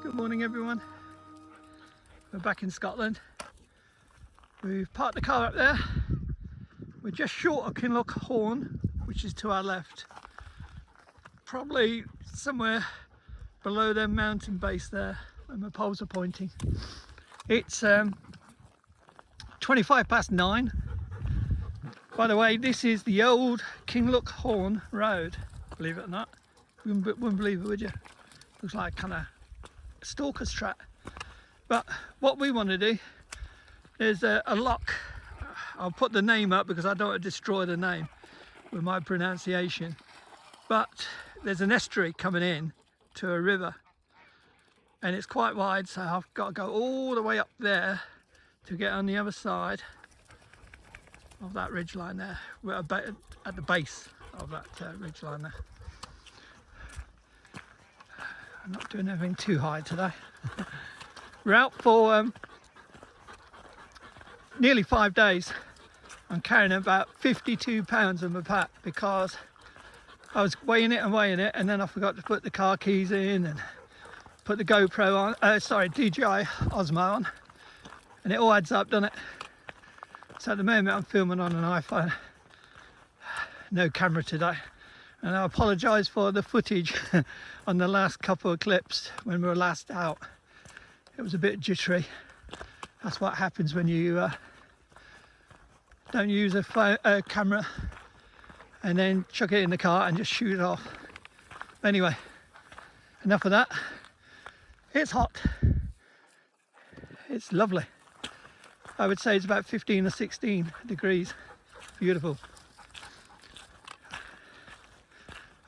Good morning everyone. We're back in Scotland. We've parked the car up there. We're just short of Kinloch Hourn, which is to our left. Probably somewhere below their mountain base there where my poles are pointing. It's 9:25. By the way, this is the Old Kinloch Hourn Road, believe it or not. Wouldn't believe it, would you? Looks like kind of stalker's trap. But what we want to do is a loch. I'll put the name up because I don't want to destroy the name with my pronunciation. But there's an estuary coming in to a river and it's quite wide, so I've got to go all the way up there to get on the other side of that ridge line there. We're at the base of that ridge line there. I'm not doing anything too high today. We're out for nearly 5 days. I'm carrying about 52 pounds in my pack because I was weighing it and then I forgot to put the car keys in and put the GoPro on, DJI Osmo on, and it all adds up, doesn't it? So at the moment I'm filming on an iPhone, no camera today. And I apologise for the footage on the last couple of clips when we were last out. It was a bit jittery. That's what happens when you don't use a camera and then chuck it in the car and just shoot it off. Anyway, enough of that. It's hot. It's lovely. I would say it's about 15 or 16 degrees. Beautiful.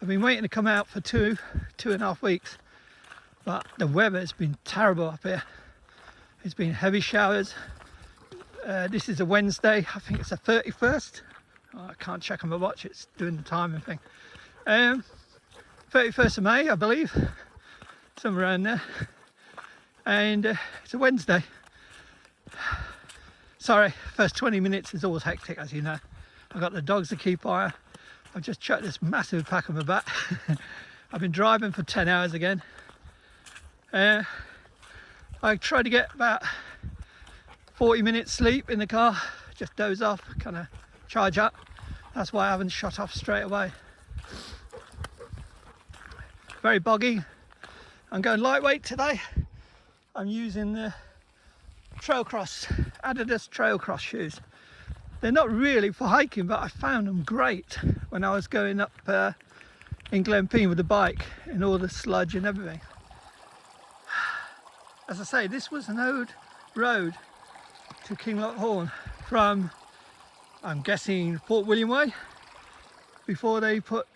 I've been waiting to come out for two and a half weeks, but the weather has been terrible up here. It's been heavy showers. This is a Wednesday, I think it's the 31st. Oh, I can't check on my watch, it's doing the timing thing. 31st of May, I believe, somewhere around there. And it's a Wednesday. Sorry, first 20 minutes is always hectic, as you know. I've got the dogs to keep eye on. I've just chucked this massive pack on my back. I've been driving for 10 hours again. I tried to get about 40 minutes sleep in the car, just doze off, kind of charge up. That's why I haven't shot off straight away. Very boggy. I'm going lightweight today. I'm using the Adidas Trail Cross shoes. They're not really for hiking, but I found them great when I was going up in Glenpine with the bike in all the sludge and everything. As I say, this was an old road to Kinloch Hourn from, I'm guessing, Fort William Way, before they put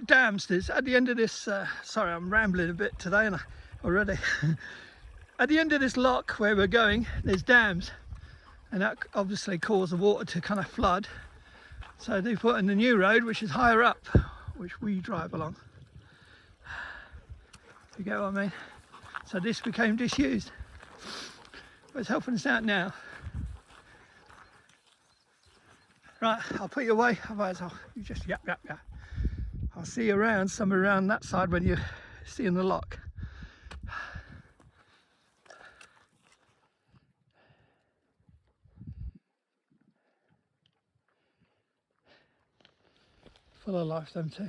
dams. There's at the end of this, sorry I'm rambling a bit today already. At the end of this loch where we're going, there's dams. And that obviously caused the water to kind of flood. So they put in the new road, which is higher up, which we drive along. You get what I mean? So this became disused. But it's helping us out now. Right, I'll put you away, otherwise you just yap. I'll see you around, somewhere around that side when you're seeing the loch. Full of life, them too.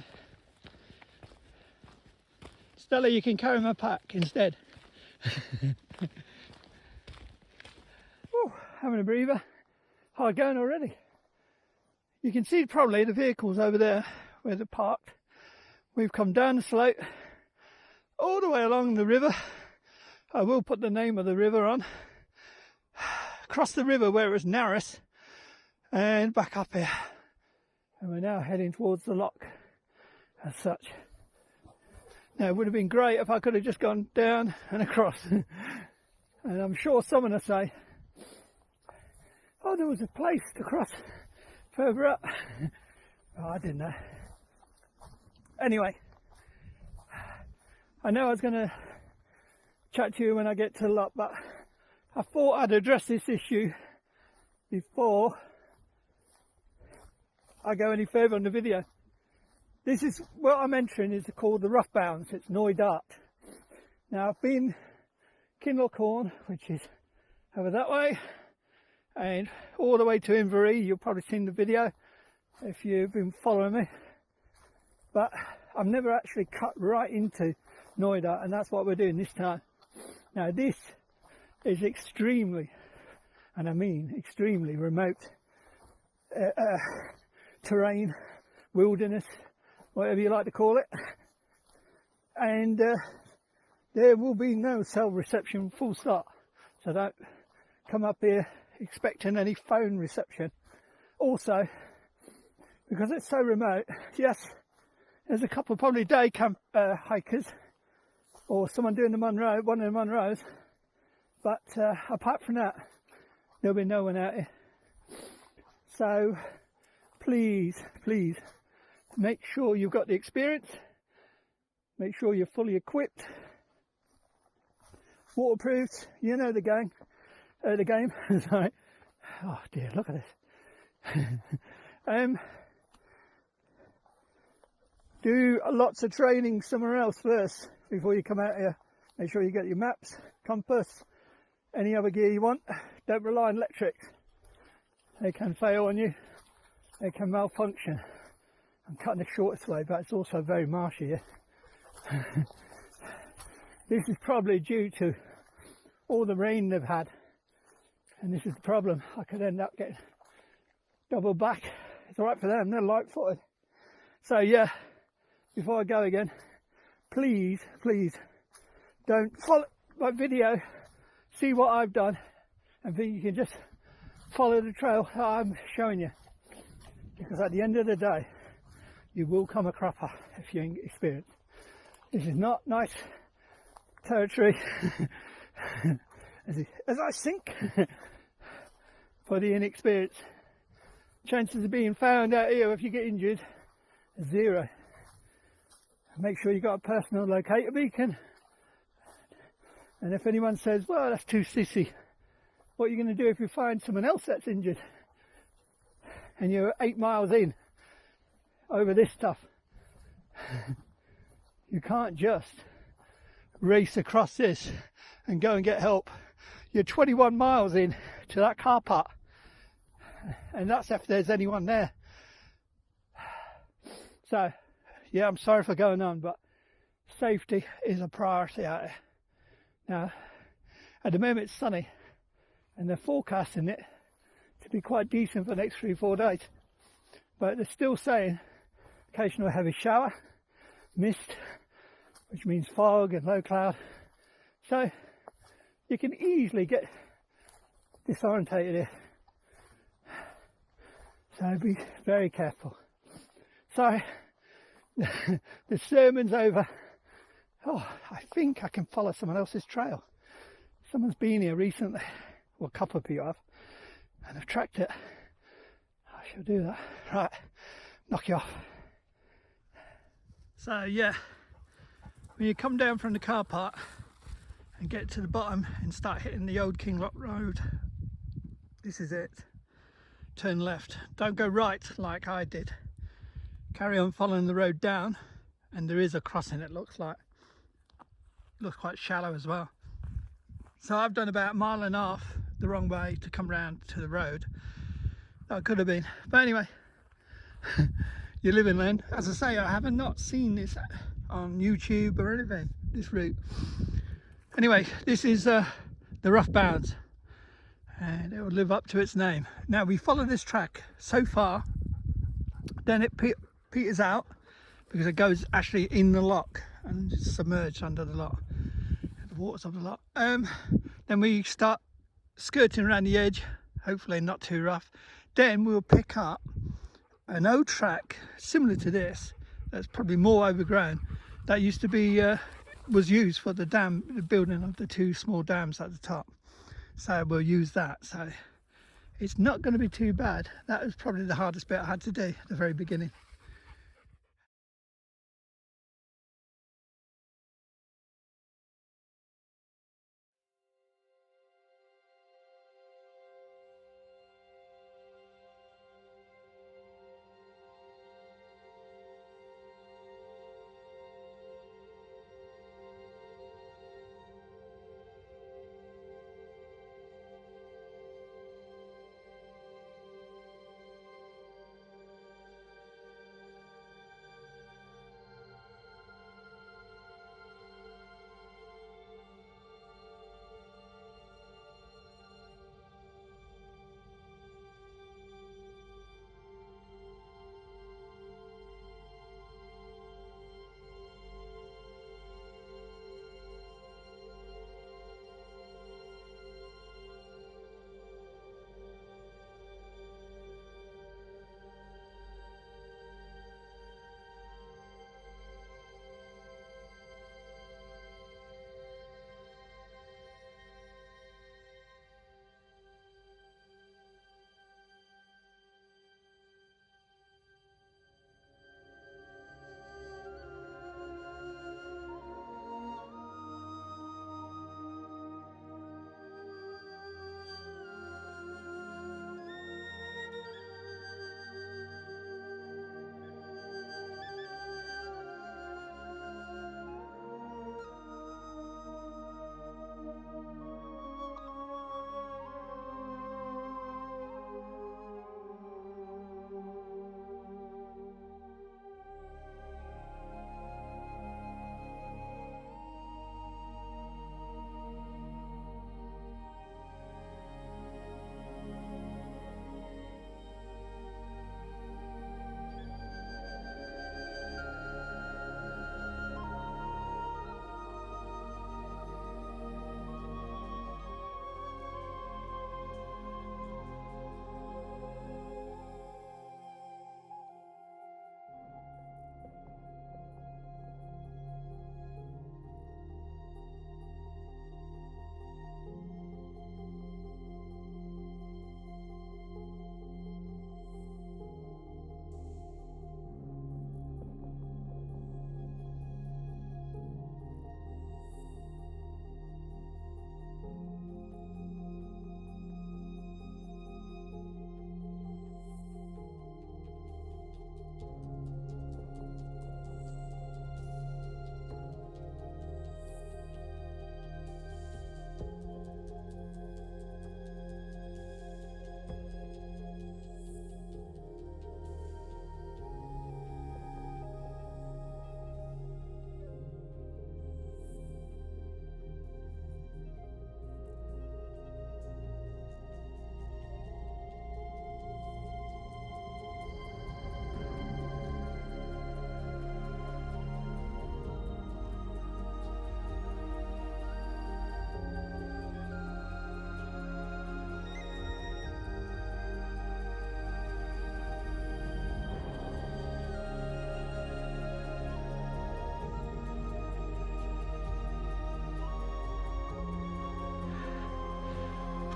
Stella, you can carry my pack instead. Ooh, having a breather. Hard going already. You can see probably the vehicles over there where they're parked. We've come down the slope all the way along the river. I will put the name of the river on. Across the river where it's narrowest and back up here. And we're now heading towards the loch as such. Now it would have been great if I could have just gone down and across. And I'm sure someone will say, oh, there was a place to cross further up. Oh, I didn't know. Anyway, I know I was going to chat to you when I get to the loch, but I thought I'd address this issue before I go any further on the video. This is what I'm entering is called the rough bounds. It's Knoydart. Now I've been Kinloch Hourn, which is over that way, and all the way to Inverie. You've probably seen the video if you've been following me, but I've never actually cut right into Knoydart, and that's what we're doing this time. Now this is extremely, and I mean extremely remote terrain, wilderness, whatever you like to call it, and there will be no cell reception, full stop. So don't come up here expecting any phone reception. Also, because it's so remote, yes, there's a couple probably day camp hikers, or someone doing the Munro, one of the Munros, but apart from that, there'll be no one out here. So please, please make sure you've got the experience, make sure you're fully equipped, waterproofed, you know the game, sorry. Oh dear, look at this. Do lots of training somewhere else first before you come out here. Make sure you get your maps, compass, any other gear you want. Don't rely on electrics. They can fail on you, they can malfunction. I'm cutting the shortest way, but it's also very marshy here. This is probably due to all the rain they've had, and this is the problem. I could end up getting double back. It's alright for them, they're light footed. So yeah, before I go again, please, please don't follow my video, see what I've done, and think you can just follow the trail that I'm showing you, because at the end of the day you will come a cropper if you ain't experienced. This is not nice territory as I think for the inexperienced. Chances of being found out here if you get injured is 0. Make sure you got a personal locator beacon, and if anyone says, well, that's too sissy, what are you going to do if you find someone else that's injured and you're 8 miles in over this stuff? You can't just race across this and go and get help. You're 21 miles in to that car park, and that's if there's anyone there. So yeah, I'm sorry for going on, but safety is a priority out here. Now at the moment it's sunny, and they're forecasting it to be quite decent for the next 3-4 days, but they're still saying occasional heavy shower, mist, which means fog and low cloud, so you can easily get disorientated here. So be very careful. Sorry, the sermon's over. Oh, I think I can follow someone else's trail. Someone's been here recently, well, a couple of people have, and I've tracked it. I shall do that. Right, knock you off. So yeah, when you come down from the car park and get to the bottom and start hitting the Old Kinloch Road, this is it. Turn left, don't go right like I did. Carry on following the road down, and there is a crossing, it looks like. It looks quite shallow as well. So I've done about 1.5 miles the wrong way to come round to the road. That could have been, but anyway, you live in land. As I say, I haven't not seen this on YouTube or anything, this route. Anyway, this is the rough bounds, and it will live up to its name. Now we follow this track so far, then it peters out because it goes actually in the loch and it's submerged under the loch, the waters of the loch. Then we start skirting around the edge, hopefully not too rough. Then we'll pick up an old track similar to this, that's probably more overgrown, that used to be was used for the dam, the building of the 2 small dams at the top. So we'll use that. So it's not going to be too bad. That was probably the hardest bit I had to do at the very beginning.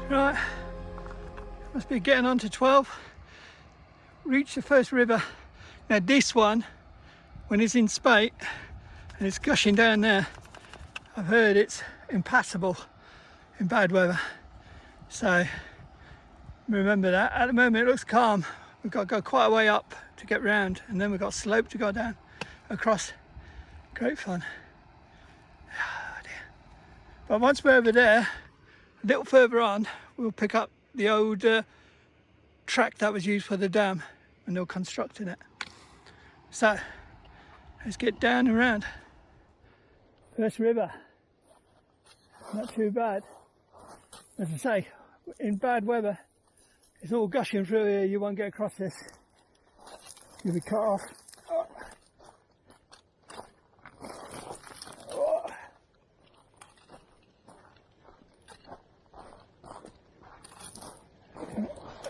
Right, must be getting on to 12. Reach the first river. Now this one, when it's in spate and it's gushing down there, I've heard it's impassable in bad weather. So remember that. At the moment it looks calm. We've got to go quite a way up to get round, and then we've got slope to go down across. Great fun. Oh dear. But once we're over there, a little further on, we'll pick up the old track that was used for the dam when they were constructing it. So let's get down and around. First river, not too bad. As I say, in bad weather, it's all gushing through here. You won't get across this. You'll be cut off.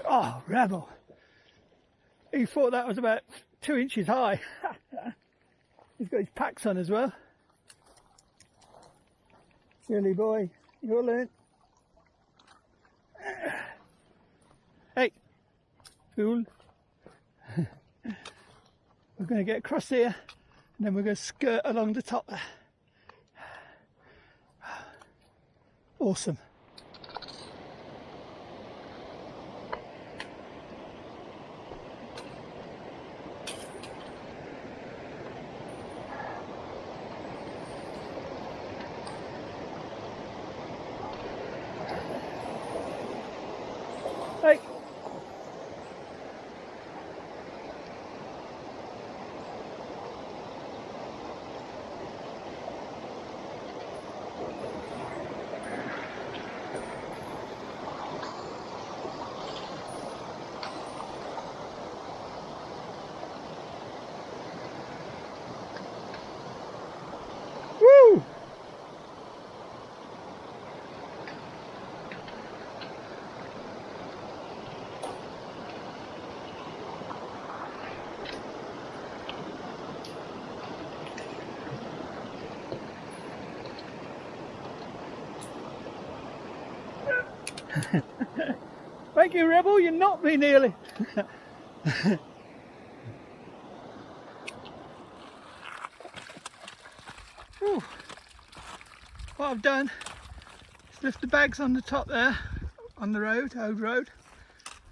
Oh, rebel. He thought that was about 2 inches high. He's got his packs on as well. Silly boy, you'll learn. Hey, fool. We're going to get across here and then we're going to skirt along the top there. Awesome. Hey. Woo! Thank you, Rebel, you knocked me nearly. Whew. What I've done is lift the bags on the top there, on the road, old road,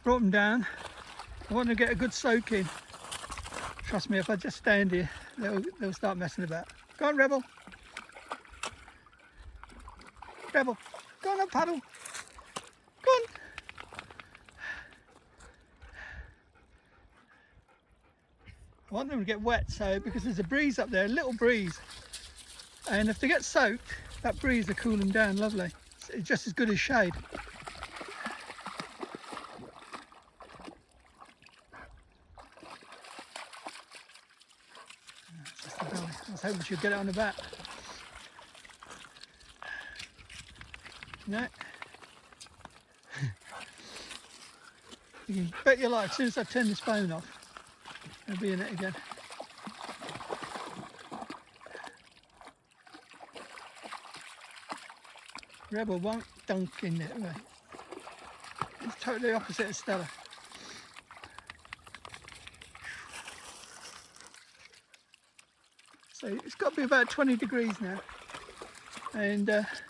brought them down. I want to get a good soak in. Trust me, if I just stand here, they'll start messing about. Go on, Rebel. Rebel, go on and paddle. Go on. I want them to get wet, so because there's a breeze up there, a little breeze, and if they get soaked, that breeze will cool them down lovely. It's just as good as shade. I was hoping she'd get it on the back. No. You can bet your life, as soon as I turn this phone off, I'll be in it again. Rebel won't dunk in it, right? It's totally opposite of Stella. So it's got to be about 20 degrees now, and it's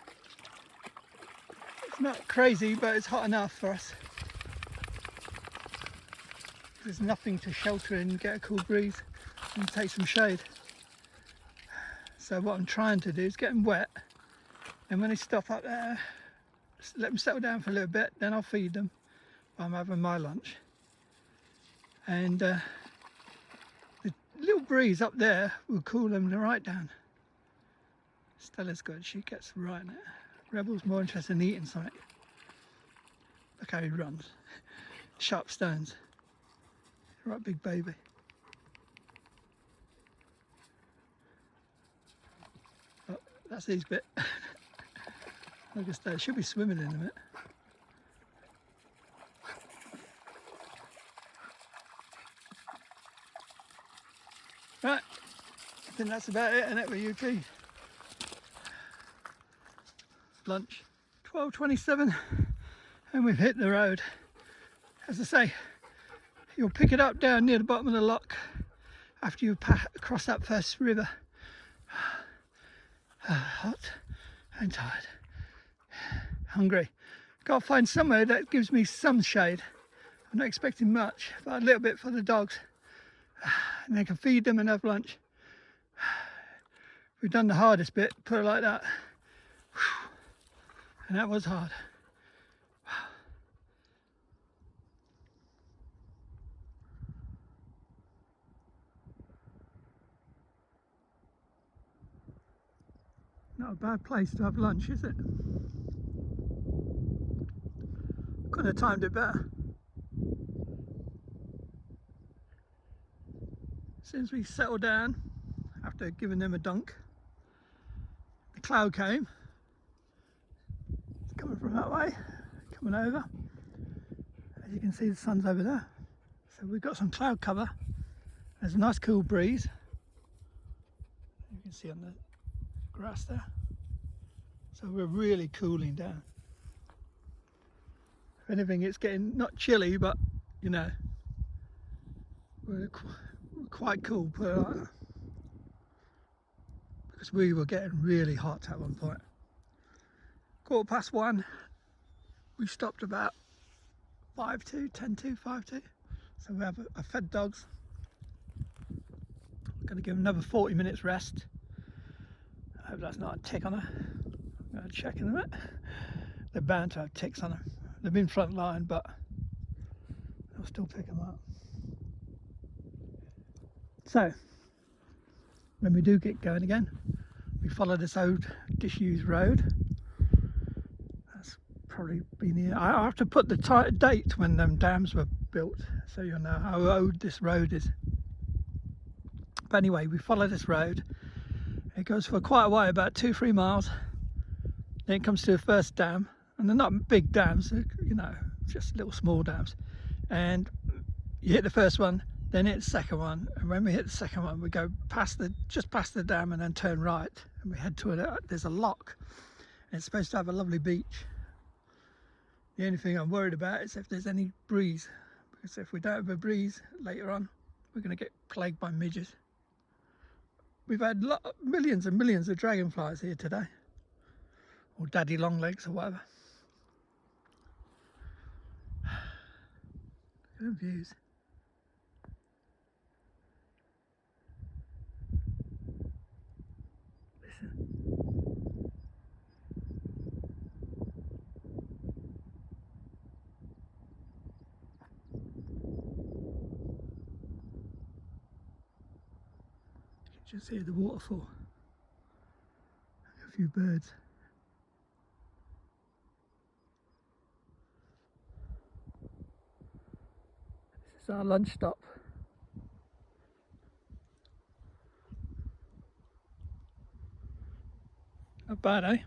not crazy, but it's hot enough for us. There's nothing to shelter and get a cool breeze and take some shade. So what I'm trying to do is get them wet, and when they stop up there, let them settle down for a little bit, then I'll feed them while I'm having my lunch. And the little breeze up there will cool them right down. Stella's good, she gets right in it. Rebel's more interested in eating something. Look how he runs. Sharp stones. Right, big baby. Oh, that's his bit. Like I said, should be swimming in a minute. Right, I think that's about it, isn't it, with UT? Lunch, 12:27. and we've hit the road. As I say, you'll pick it up down near the bottom of the loch after you cross that first river. Hot and tired, hungry. Got to find somewhere that gives me some shade. I'm not expecting much, but a little bit for the dogs, and they can feed them and have lunch. We've done the hardest bit, put it like that, and that was hard. Not a bad place to have lunch, is it? Couldn't have timed it better. As soon as we settled down, after giving them a dunk, the cloud came. It's coming from that way, coming over. As you can see, the sun's over there. So we've got some cloud cover. There's a nice cool breeze. You can see on the grass there. So we're really cooling down. If anything, it's getting not chilly, but you know, we're quite cool, put it like that. Because we were getting really hot at one point. 1:15, we stopped about 5 to 10 to 5 to. So we have I fed dogs. I'm going to give them another 40 minutes rest. I hope that's not a tick on her. I'm going to check in a minute. They're bound to have ticks on them. They've been front line, but I'll still pick them up. So when we do get going again, we follow this old disused road. That's probably been here. I have to put the date when them dams were built, so you'll know how old this road is. But anyway, we follow this road. It goes for quite a way, about 2-3 miles. Then it comes to the first dam, and they're not big dams, you know, just little small dams. And you hit the first one, then hit the second one, and when we hit the second one, we go just past the dam and then turn right, and we head to there's a loch, and it's supposed to have a lovely beach. The only thing I'm worried about is if there's any breeze, because if we don't have a breeze later on, we're going to get plagued by midges. We've had millions and millions of dragonflies here today, or daddy longlegs or whatever. Good views. Listen. You can just hear the waterfall. A few birds. This is our lunch stop. Not bad, eh?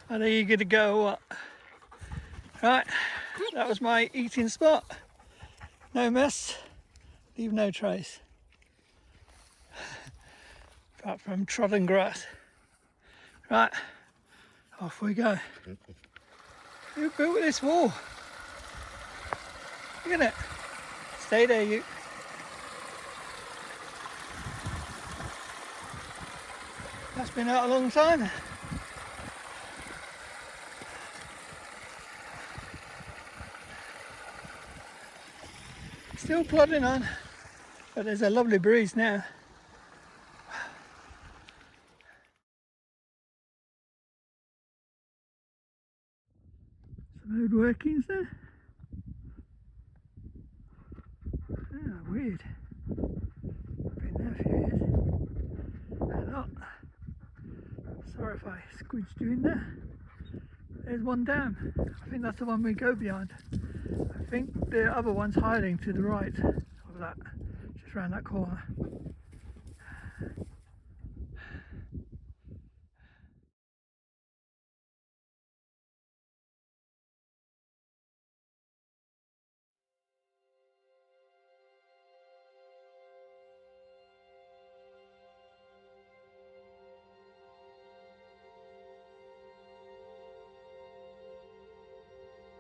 And are you going to go or what? Right, that was my eating spot. No mess, leave no trace. Apart from trodden grass. Right, off we go. Who built this wall? Look at it. Stay there, you. That's been out a long time. Still plodding on, but there's a lovely breeze now. Some old workings there. Oh, weird. Been there a few years. A lot. Sorry if I squidged you in there. There's one dam. I think that's the one we go behind. I think the other one's hiding to the right of that, just around that corner.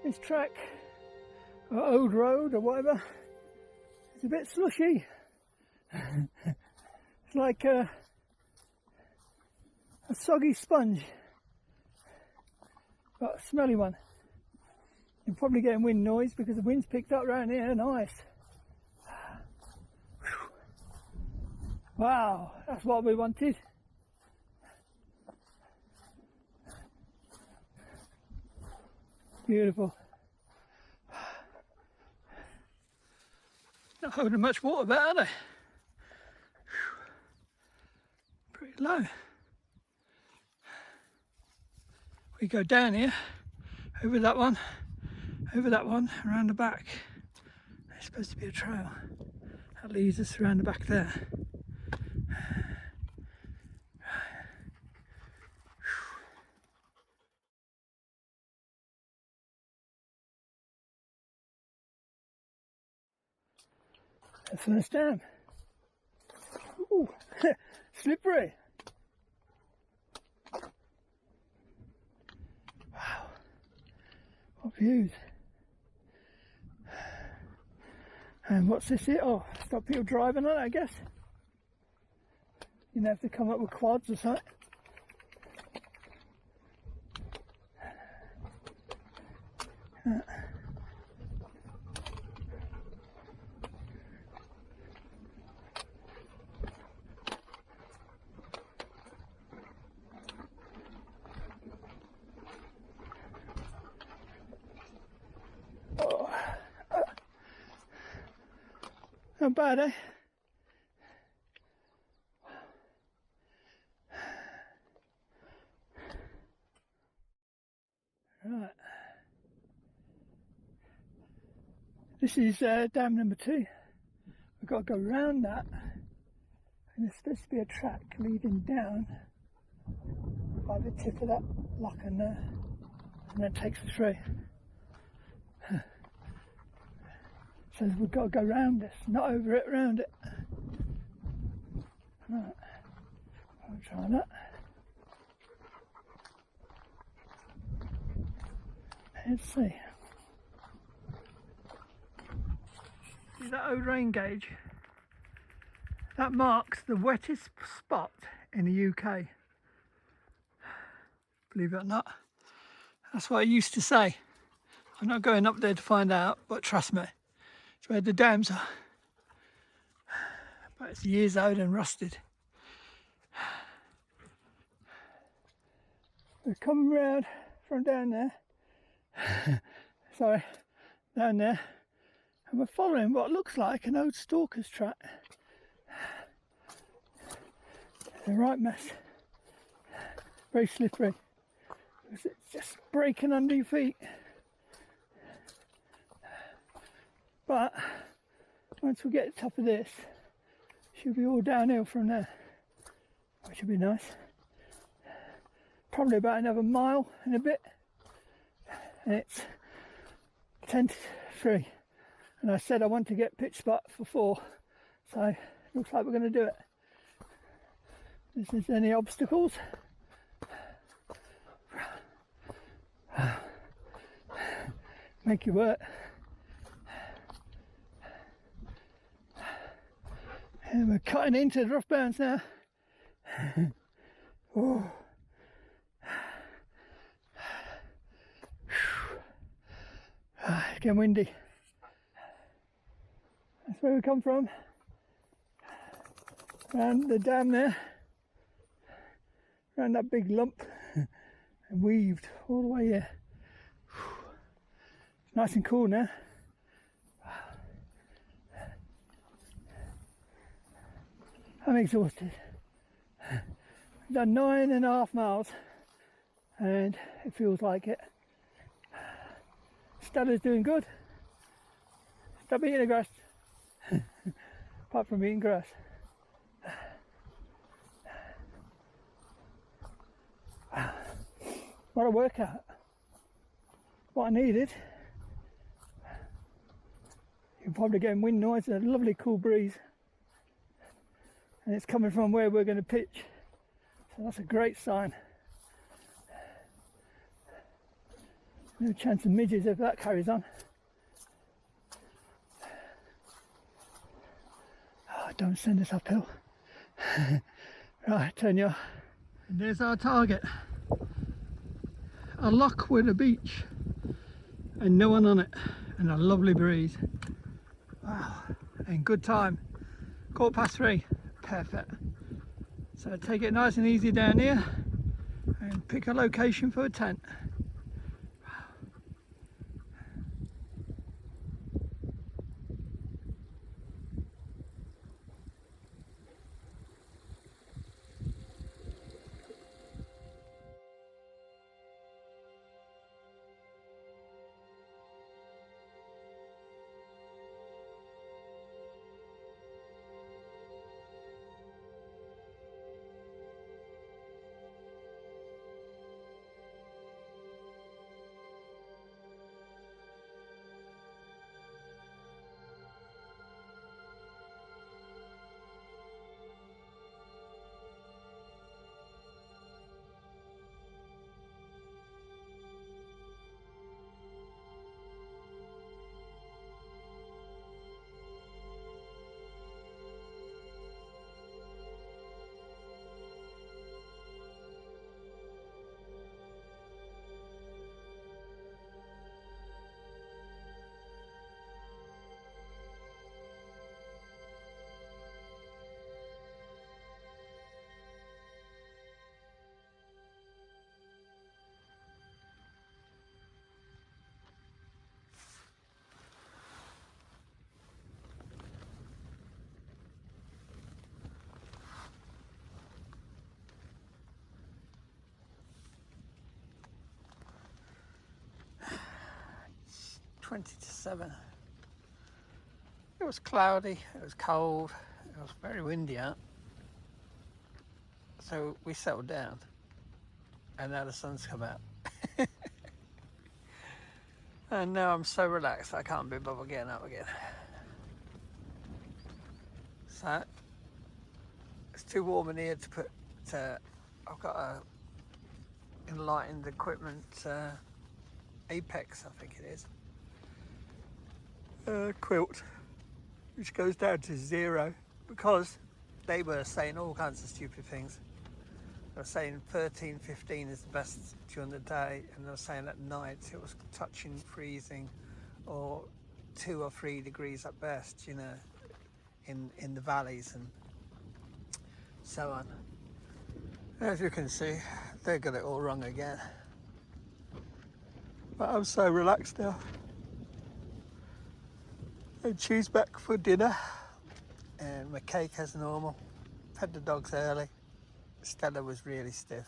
This track, or Old Road or whatever, it's a bit slushy. It's like a soggy sponge, but a smelly one. You're probably getting wind noise because the wind's picked up around here. Nice. Wow, that's what we wanted. Beautiful. Not holding much water back, are they? Pretty low. We go down here, over that one, around the back. There's supposed to be a trail that leads us around the back there. The first dam. Ooh, slippery. Wow, what views. And what's this here? Oh, stop people driving on it, I guess. You have to come up with quads or something. Not bad, eh? Right. This is dam number 2. We've got to go round that, and there's supposed to be a track leading down by the tip of that Lochan there, and then takes us through. So we've got to go round this, not over it, round it. Right, I'll try that. Let's see. See that old rain gauge? That marks the wettest spot in the UK. Believe it or not. That's what I used to say. I'm not going up there to find out, but trust me. It's where the dams are, but it's years old and rusted. We're coming round from down there, sorry, down there, and we're following what looks like an old stalker's track. It's a right mess, very slippery, it's just breaking under your feet. But once we get to the top of this, should be all downhill from there, which would be nice. Probably about another mile and a bit, and it's 10 to 3. And I said I want to get pitch spot for 4, so looks like we're going to do it. If there's any obstacles, make you work. And we're cutting into the rough bounds now. Oh. It's getting windy. That's where we come from. Around the dam there. Around that big lump. And weaved all the way here. It's nice and cool now. I'm exhausted. I've done 9.5 miles and it feels like it. Stella's doing good. Stop eating the grass. Apart from eating grass. What a workout. What I needed. You're probably getting wind noise and a lovely cool breeze. And it's coming from where we're going to pitch. So that's a great sign. No chance of midges if that carries on. Oh, don't send us uphill. Right, turn you. And there's our target. A loch with a beach and no one on it, and a lovely breeze. Wow, and good time. 3:15, perfect. So take it nice and easy down here and pick a location for a tent. It's 20 to 7. It was cloudy, it was cold, it was very windy out. So we settled down and now the sun's come out. And now I'm so relaxed I can't be bothered getting up again. So it's too warm in here to put, I've got a enlightened equipment, Apex I think it is, quilt, which goes down to 0 because they were saying all kinds of stupid things. They were saying 13, 15 is the best during the day, and they were saying at night it was touching freezing or 2 or 3 degrees at best, you know, in the valleys and so on. As you can see, they got it all wrong again. But I'm so relaxed now. And she's back for dinner, and my cake as normal. Fed the dogs early. Stella was really stiff,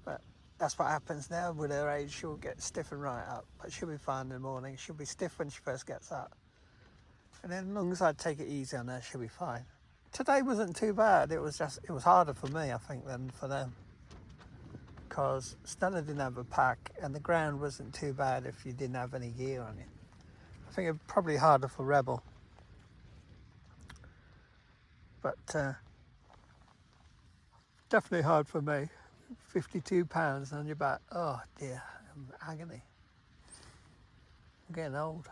but that's what happens now with her age. She'll get stiff and right up, but she'll be fine in the morning. She'll be stiff when she first gets up, and then as long as I take it easy on her, she'll be fine. Today wasn't too bad. It was harder for me, I think, than for them, because Stella didn't have a pack and the ground wasn't too bad if you didn't have any gear on you. I think it was probably harder for Rebel, but definitely hard for me. 52 pounds on your back. Oh dear, agony. I'm getting old.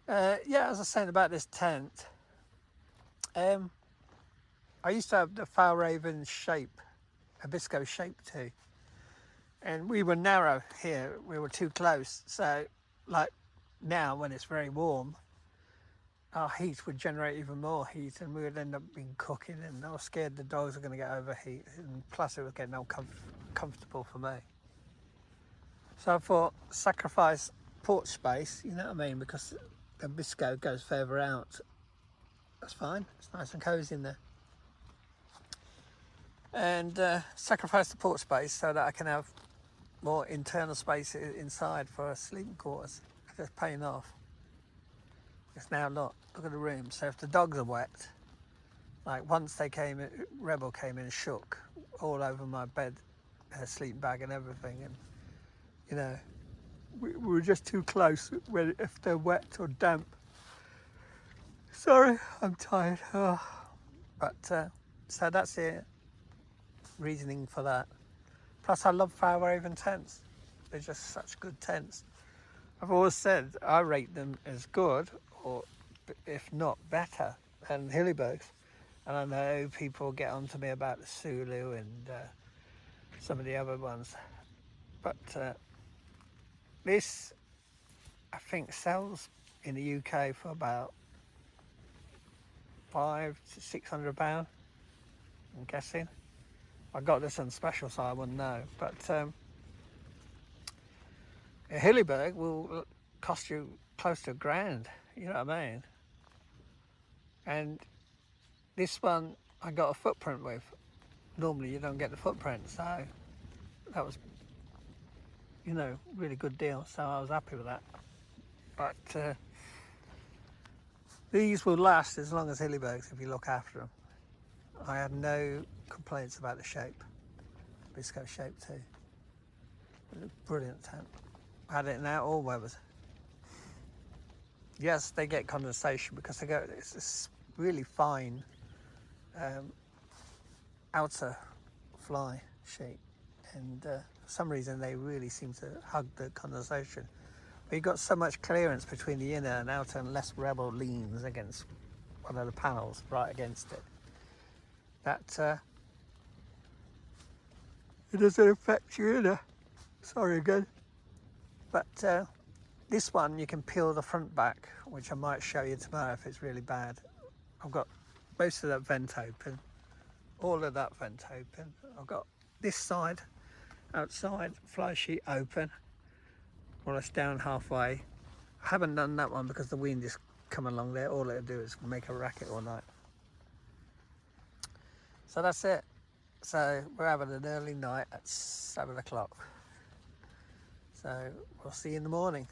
Yeah, as I was saying about this tent, I used to have the Falraven shape, Abisco shape too, and we were narrow here. We were too close. So, like now, when it's very warm, our heat would generate even more heat, and we would end up being cooking. And I was scared the dogs were going to get overheat, and plus it was getting uncomfortable for me. So I thought, sacrifice porch space, you know what I mean, because the Abisco goes further out, that's fine. It's nice and cosy in there. And sacrifice the porch space so that I can have more internal space inside for sleeping quarters. It's paying off. It's now not. Look at the room. So if the dogs are wet, like once they came in, Rebel came in and shook all over my bed, her sleeping bag and everything, and you know, we were just too close when, if they're wet or damp. Sorry, I'm tired. Oh. But so that's the reasoning for that. Plus I love Fairhaven tents. They're just such good tents. I've always said I rate them as good, or if not better, than Hillybergs. And I know people get on to me about the Sulu and some of the other ones. But this, I think, sells in the UK for about £500 to £600, I'm guessing. I got this on special, so I wouldn't know. But a Hillyberg will cost you close to £1,000, you know what I mean? And this one I got a footprint with. Normally you don't get the footprint, so that was, you know, really good deal. So I was happy with that. But these will last as long as Hillybergs if you look after them. I had no complaints about the shape. Bisco shape too. Brilliant tent. I had it in all weathers. Yes, they get condensation because they go. It's this really fine outer fly sheet, and for some reason they really seem to hug the condensation. But you've got so much clearance between the inner and outer, and less Rebel leans against one of the panels right against it, that it doesn't affect your inner. Sorry again. But this one you can peel the front back, which I might show you tomorrow if it's really bad. I've got most of that vent open, all of that vent open. I've got this side outside fly sheet open. Well, it's down halfway. I haven't done that one because the wind is coming along there. All it'll do is make a racket all night. So that's it. So we're having an early night at 7 o'clock. So we'll see you in the morning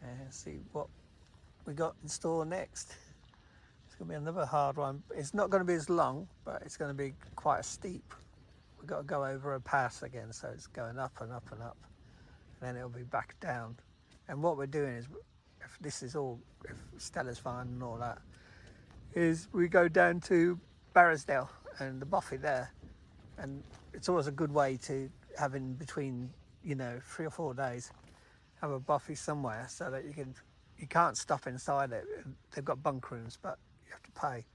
and see what we got in store next. It's going to be another hard one. It's not going to be as long, but it's going to be quite steep. We've got to go over a pass again, so it's going up and up and up, and then it'll be back down. And what we're doing is, if this is all, if Stella's fine and all that, is we go down to Barrisdale and the Boffey there, and it's always a good way to have in between, you know, 3 or 4 days, have a Boffey somewhere so that you can't stop inside it. They've got bunk rooms, but you have to pay.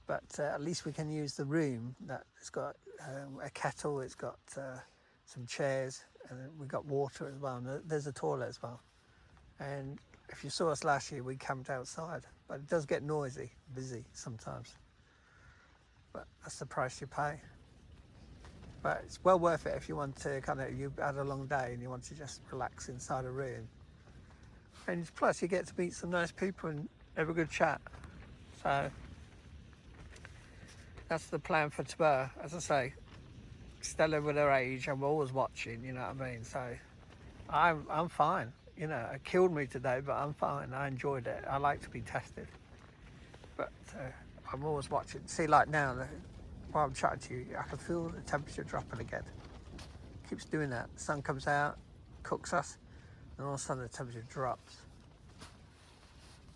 But at least we can use the room that it's got a kettle, it's got some chairs, and we've got water as well. And there's a toilet as well. And if you saw us last year, we camped outside, but it does get noisy, busy sometimes. But that's the price you pay. But it's well worth it if you want to you had a long day and you want to just relax inside a room. And plus you get to meet some nice people and have a good chat. So that's the plan for tomorrow. As I say, Stella with her age, I'm always watching, you know what I mean? So I'm fine. You know, it killed me today, but I'm fine. I enjoyed it. I like to be tested. But I'm always watching. See, like now, while I'm chatting to you, I can feel the temperature dropping again. Keeps doing that. The sun comes out, cooks us, and all of a sudden the temperature drops.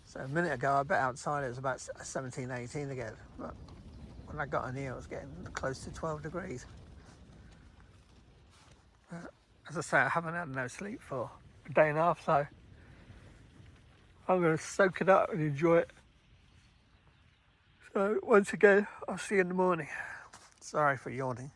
So a minute ago, I bet outside it was about 17, 18 again. But when I got in here, it was getting close to 12 degrees. But as I say, I haven't had no sleep for a day and a half, so I'm going to soak it up and enjoy it. So once again, I'll see you in the morning. Sorry for yawning.